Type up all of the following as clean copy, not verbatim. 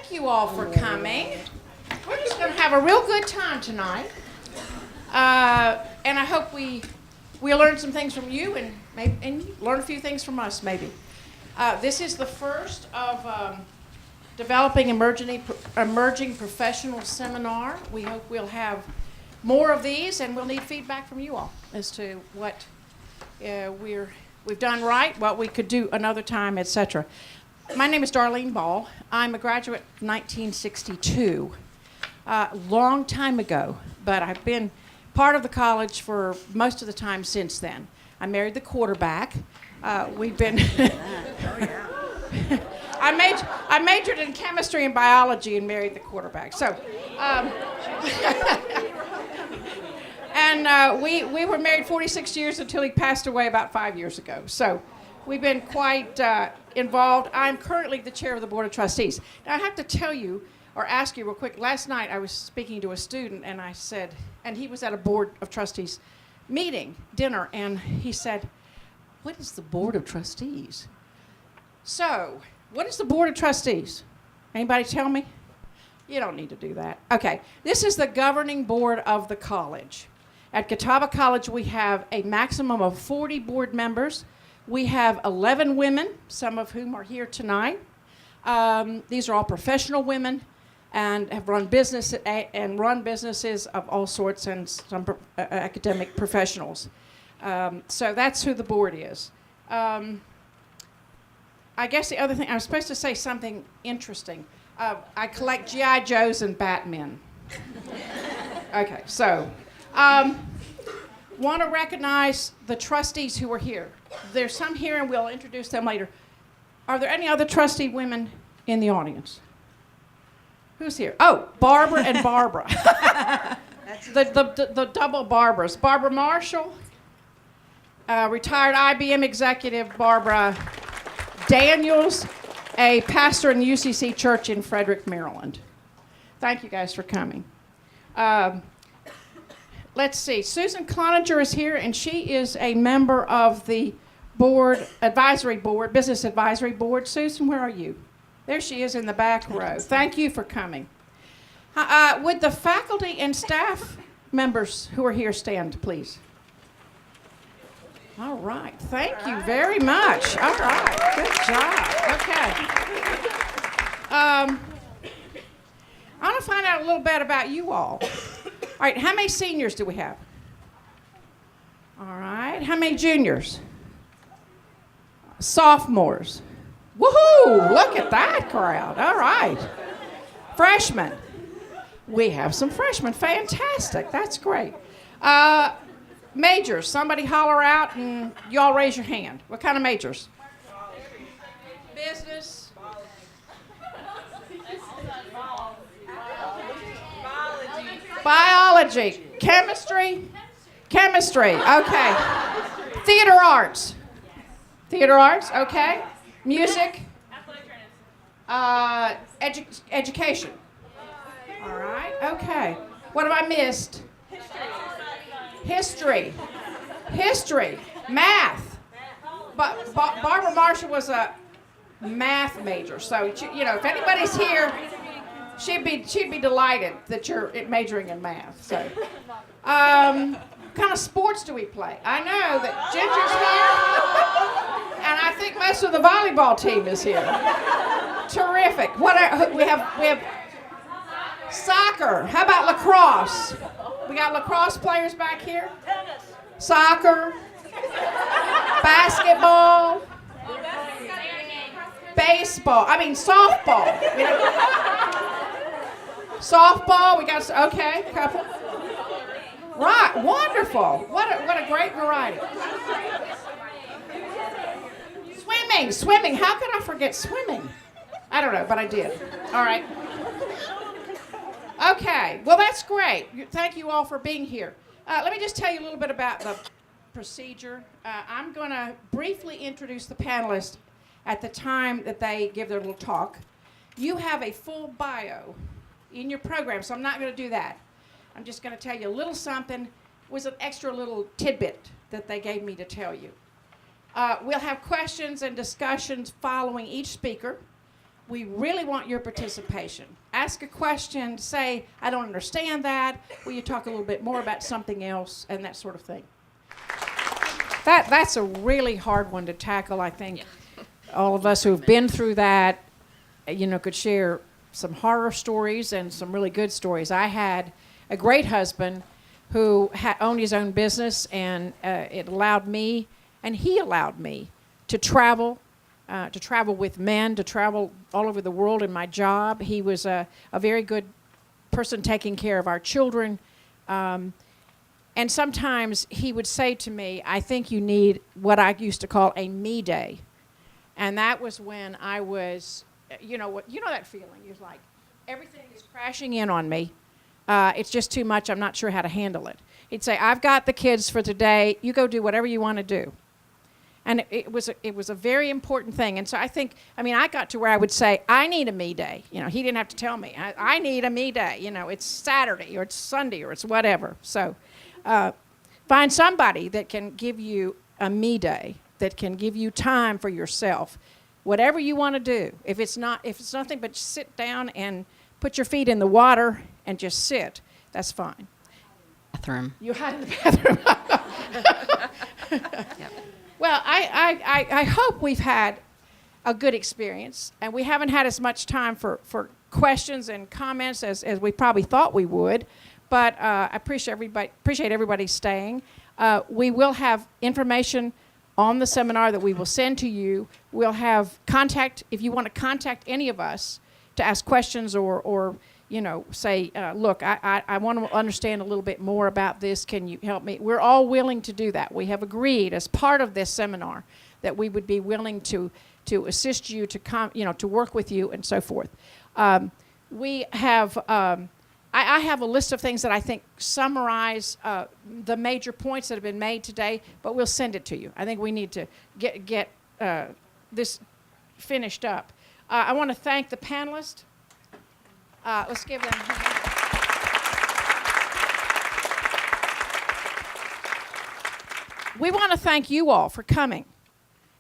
Thank you all for coming. We're just going to have a real good time tonight. And I hope we learn some things from you and you learn a few things from us, maybe. This is the first of Developing Emerging Professional Seminar. We hope we'll have more of these, and we'll need feedback from you all as to what we've done right, what we could do another time, etc. My name is Darlene Ball. I'm a graduate of 1962, long time ago, but I've been part of the college for most of the time since then. I married the quarterback. We've been... I majored in chemistry and biology and married the quarterback. So, and we were married 46 years until he passed away about 5 years ago. So we've been quite involved. I'm currently the chair of the Board of Trustees. Now, I have to tell you, or ask you real quick, last night I was speaking to a student, and I said, and he was at a Board of Trustees meeting, dinner, and he said, "What is the Board of Trustees?" So, what is the Board of Trustees? Anybody tell me? You don't need to do that. Okay, this is the governing board of the college. At Catawba College, we have a maximum of 40 board members. We have 11 women, some of whom are here tonight. These are all professional women and have run businesses of all sorts and some academic professionals. So that's who the board is. I guess the other thing, I was supposed to say something interesting. I collect G.I. Joes and Batmen. Okay, so want to recognize the trustees who are here. There's some here, and we'll introduce them later. Are there any other trustee women in the audience? Who's here? Oh, Barbara and Barbara. the double Barbaras. Barbara Marshall, retired IBM executive. Barbara Daniels, a pastor in the UCC Church in Frederick, Maryland. Thank you guys for coming. Let's see. Susan Cloninger is here, and she is a member of the advisory board, business advisory board. Susan, where are you? There she is in the back row. Thank you for coming. Would the faculty and staff members who are here stand, please? All right. Thank you very much. All right. Good job. Okay. I want to find out a little bit about you all. All right. How many seniors do we have? All right. How many juniors? Sophomores. Woohoo! Look at that crowd. All right. Freshmen. We have some freshmen. Fantastic. That's great. Majors. Somebody holler out and you all raise your hand. What kind of majors? Business. Biology. Chemistry. Okay. Theater arts. Okay. Music. Education. All right. Okay. What have I missed? History. Math. But Barbara Marshall was a math major, so if anybody's here, she'd be delighted that you're majoring in math. So, what kind of sports do we play? I know that Ginger's here, and I think most of the volleyball team is here. Terrific. We have soccer. How about lacrosse? We got lacrosse players back here. Tennis. Soccer. Basketball. Baseball. Softball. Softball. We got couple. Right. Wonderful. What a great variety. Swimming. How could I forget swimming? I don't know, but I did. All right. Okay, well, that's great. Thank you all for being here. Let me just tell you a little bit about the procedure. I'm going to briefly introduce the panelists at the time that they give their little talk. You have a full bio in your program, so I'm not going to do that. I'm just going to tell you a little something. It was an extra little tidbit that they gave me to tell you. We'll have questions and discussions following each speaker. We really want your participation. Ask a question, say, I don't understand that. Will you talk a little bit more about something else, and that sort of thing. That's a really hard one to tackle, I think. Yeah. All of us who have been through that, could share some horror stories and some really good stories. I had a great husband who owned his own business, and it allowed me, and he allowed me, to travel with men, to travel all over the world in my job. He was a very good person taking care of our children. And sometimes he would say to me, I think you need what I used to call a me day. And that was when I was, that feeling. You're like, everything is crashing in on me. It's just too much. I'm not sure how to handle it. He'd say, I've got the kids for today. You go do whatever you want to do. And it was a very important thing. And so I got to where I would say, I need a me day. He didn't have to tell me. I need a me day. It's Saturday or it's Sunday or it's whatever. So find somebody that can give you a me day, that can give you time for yourself, whatever you want to do. If it's nothing but sit down and put your feet in the water and just sit, that's fine. Bathroom. You hide in the bathroom. Yep. Well, I hope we've had a good experience, and we haven't had as much time for questions and comments as we probably thought we would, but I appreciate everybody staying. We will have information on the seminar that we will send to you. We'll have contact, if you want to contact any of us to ask questions or say, look, I want to understand a little bit more about this. Can you help me? We're all willing to do that. We have agreed as part of this seminar that we would be willing to assist you, to work with you and so forth. We have, I have a list of things that I think summarize the major points that have been made today, but we'll send it to you. I think we need to get this finished up. I want to thank the panelists. Let's give them a hand. We want to thank you all for coming,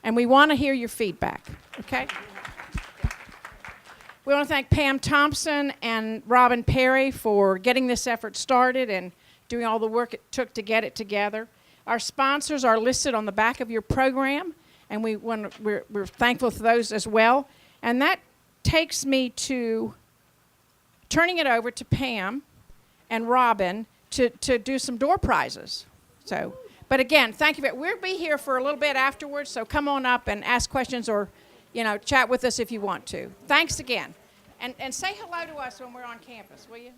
and we want to hear your feedback, okay? We want to thank Pam Thompson and Robin Perry for getting this effort started and doing all the work it took to get it together. Our sponsors are listed on the back of your program, and we're thankful for those as well. And that takes me to turning it over to Pam and Robin to do some door prizes. But again, thank you. We'll be here for a little bit afterwards, so come on up and ask questions or, chat with us if you want to. Thanks again. And say hello to us when we're on campus, will you?